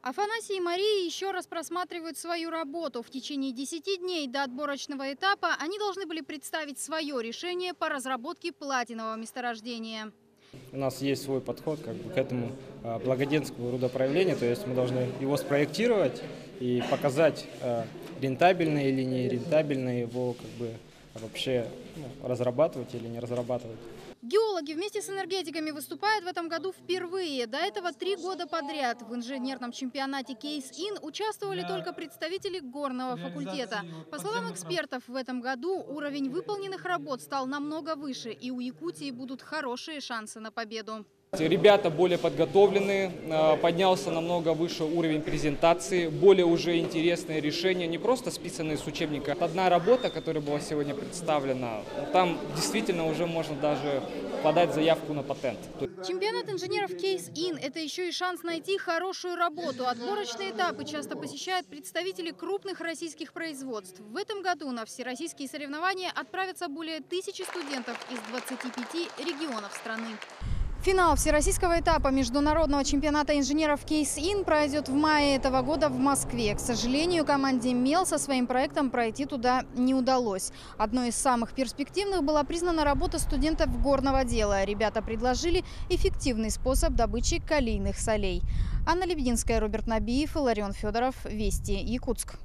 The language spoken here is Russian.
Афанасий и Мария еще раз просматривают свою работу. В течение 10 дней до отборочного этапа они должны были представить свое решение по разработке платинового месторождения. У нас есть свой подход к этому благоденскому рудопроявлению, то есть мы должны его спроектировать и показать, рентабельно или не рентабельно его вообще разрабатывать или не разрабатывать. Геологи вместе с энергетиками выступают в этом году впервые. До этого 3 года подряд в инженерном чемпионате Case-In участвовали только представители горного факультета. По словам экспертов, в этом году уровень выполненных работ стал намного выше, и у Якутии будут хорошие шансы на победу. Ребята более подготовлены, поднялся намного выше уровень презентации, более уже интересные решения, не просто списанные с учебника. Одна работа, которая была сегодня представлена, там действительно уже можно даже подать заявку на патент. Чемпионат инженеров Case-In – это еще и шанс найти хорошую работу. Отборочные этапы часто посещают представители крупных российских производств. В этом году на всероссийские соревнования отправятся более 1000 студентов из 25 регионов страны. Финал всероссийского этапа международного чемпионата инженеров Case-In пройдет в мае этого года в Москве. К сожалению, команде МЕЛ со своим проектом пройти туда не удалось. Одной из самых перспективных была признана работа студентов горного дела. Ребята предложили эффективный способ добычи калийных солей. Анна Лебединская, Роберт Набиев, Иларион Федоров. Вести, Якутск.